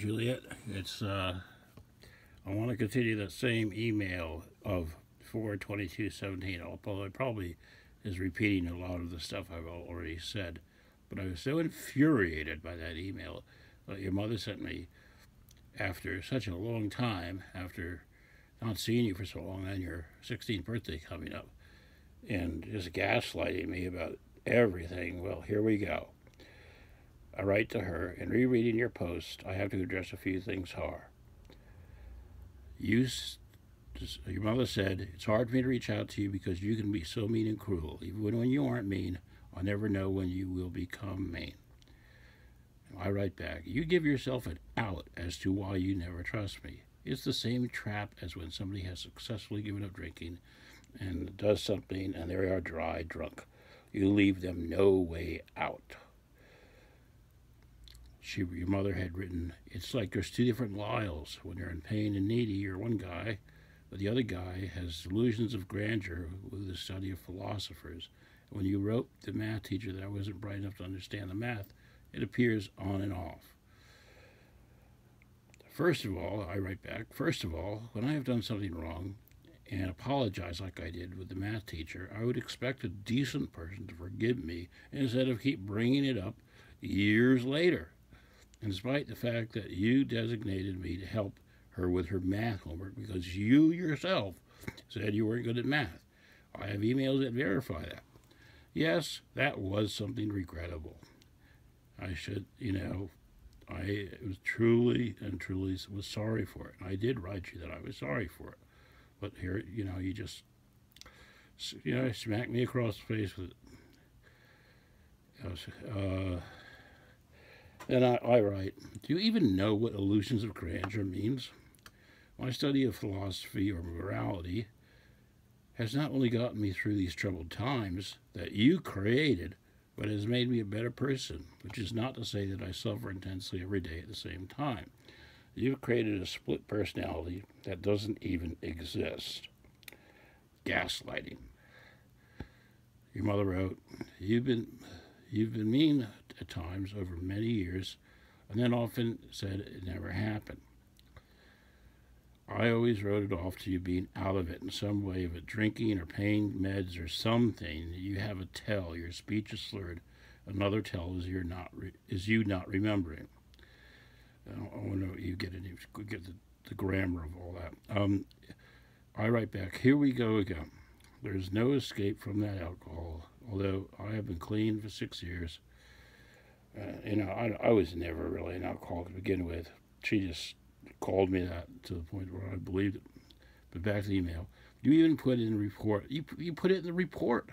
Juliette. I want to continue that same email of 4/22/17, although it probably is repeating a lot of the stuff I've already said. But I was so infuriated by that email that your mother sent me after such a long time, after not seeing you for so long, and your 16th birthday coming up, and just gaslighting me about everything. Well, here we go. I write to her, in rereading your post, I have to address a few things are. Your mother said, it's hard for me to reach out to you because you can be so mean and cruel. Even when you aren't mean, I'll never know when you will become mean. I write back, you give yourself an out as to why you never trust me. It's the same trap as when somebody has successfully given up drinking and does something and they are dry drunk. You leave them no way out. Your mother had written, it's like there's two different Lyles. When you're in pain and needy, you're one guy, but the other guy has delusions of grandeur with the study of philosophers. And when you wrote the math teacher that I wasn't bright enough to understand the math, it appears on and off. First of all, I write back, when I have done something wrong and apologize like I did with the math teacher, I would expect a decent person to forgive me instead of keep bringing it up years later. In spite the fact that you designated me to help her with her math homework because you yourself said you weren't good at math. I have emails that verify that. Yes, that was something regrettable. I should, I was truly was sorry for it. And I did write you that I was sorry for it. But here, you just, smacked me across the face with it. And I write, do you even know what illusions of grandeur means? My study of philosophy or morality has not only gotten me through these troubled times that you created, but has made me a better person, which is not to say that I suffer intensely every day at the same time. You've created a split personality that doesn't even exist. Gaslighting. Your mother wrote, you've been mean at times over many years, and then often said it never happened. I always wrote it off to you being out of it in some way of it, drinking or pain meds or something. You have a tell. Your speech is slurred. Another tell is you not remembering. I want to you get the grammar of all that. I write back, here we go again. There's no escape from that alcohol, although I have been clean for 6 years. I was never really an alcoholic to begin with. She just called me that to the point where I believed it. But back to the email. You even put it in the report. You put it in the report.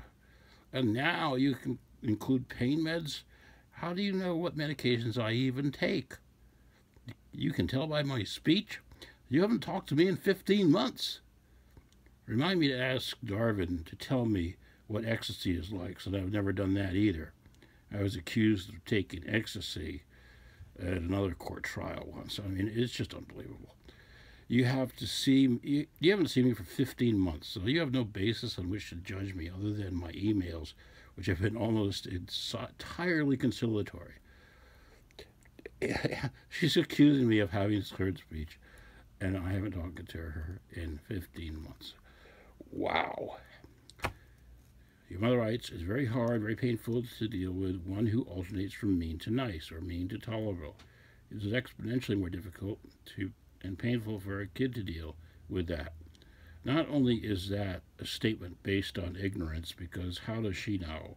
And now you can include pain meds? How do you know what medications I even take? You can tell by my speech. You haven't talked to me in 15 months. Remind me to ask Darwin to tell me what ecstasy is like, so I've never done that either. I was accused of taking ecstasy at another court trial once. I mean, it's just unbelievable. You haven't seen me for 15 months, so you have no basis on which to judge me other than my emails, which have been almost entirely conciliatory. She's accusing me of having slurred speech, and I haven't talked to her in 15 months. Wow. Your mother writes, it's very hard, very painful to deal with one who alternates from mean to nice or mean to tolerable. It is exponentially more difficult and painful for a kid to deal with that. Not only is that a statement based on ignorance, because how does she know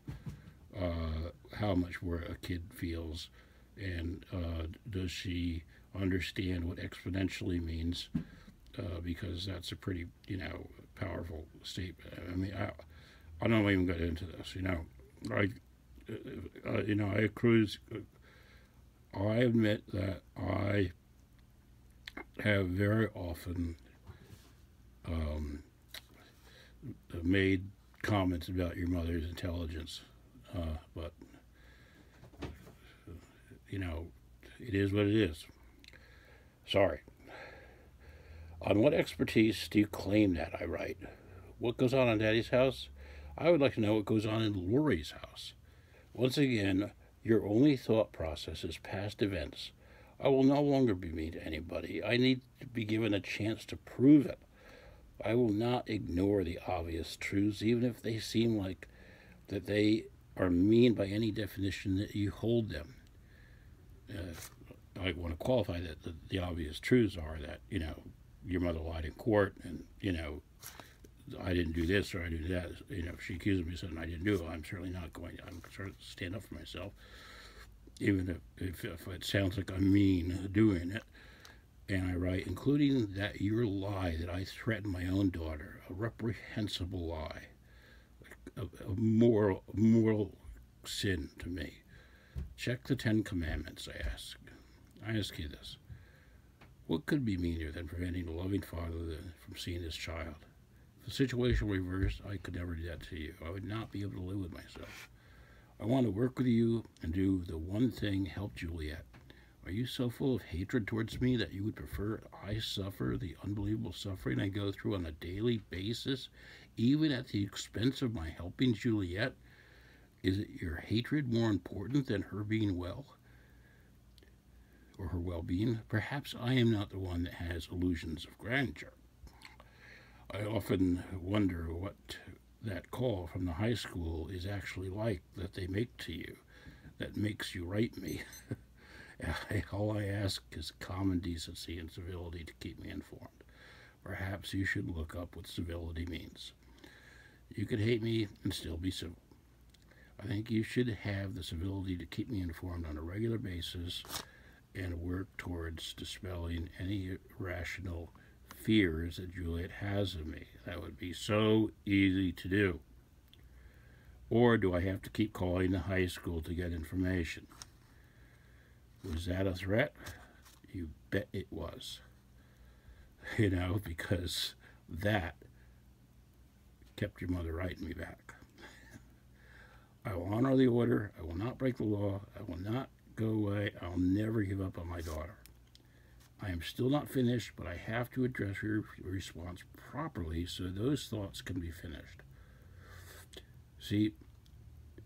how much more a kid feels, and does she understand what exponentially means? Because that's a pretty, powerful statement. I mean, I don't even get into this, I cruise. I admit that I have very often made comments about your mother's intelligence, but it is what it is. Sorry. On what expertise do you claim that? I write. What goes on in Daddy's house? I would like to know what goes on in Lori's house. Once again, your only thought process is past events. I will no longer be mean to anybody. I need to be given a chance to prove it. I will not ignore the obvious truths, even if they seem like that they are mean by any definition that you hold them. I want to qualify that the obvious truths are that, your mother lied in court, and, I didn't do this or I did that. If she accuses me of something I didn't do, I'm certainly not going to. I'm going to stand up for myself, even if it sounds like I'm mean doing it. And I write, including that your lie that I threatened my own daughter, a reprehensible lie, a moral sin to me. Check the Ten Commandments, I ask. I ask you this. What could be meaner than preventing a loving father from seeing his child? If the situation were reversed, I could never do that to you. I would not be able to live with myself. I want to work with you and do the one thing, help Juliette. Are you so full of hatred towards me that you would prefer I suffer the unbelievable suffering I go through on a daily basis, even at the expense of my helping Juliette? Is it your hatred more important than her being well? Or her well-being? Perhaps I am not the one that has illusions of grandeur. I often wonder what that call from the high school is actually like that they make to you, that makes you write me. All I ask is common decency and civility to keep me informed. Perhaps you should look up what civility means. You could hate me and still be civil. I think you should have the civility to keep me informed on a regular basis and work towards dispelling any irrational fears that Juliette has of me. That would be so easy to do. Or do I have to keep calling the high school to get information? Was that a threat? You bet it was. Because that kept your mother writing me back. I will honor the order. I will not break the law. I will not go away. I'll never give up on my daughter. I am still not finished, but I have to address your response properly so those thoughts can be finished. See,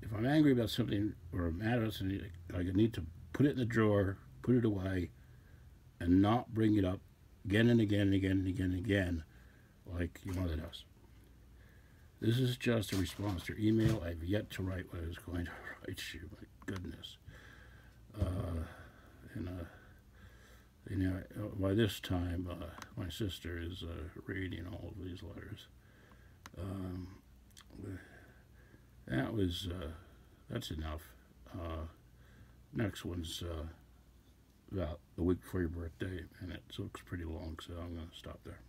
if I'm angry about something or mad about something, I need to put it in the drawer, put it away, and not bring it up again and again and again and again and again like your mother does. This is just a response to your email. I've yet to write what I was going to write you. My goodness. By this time, my sister is reading all of these letters. That's enough. Next one's about a week before your birthday, and it looks pretty long, so I'm going to stop there.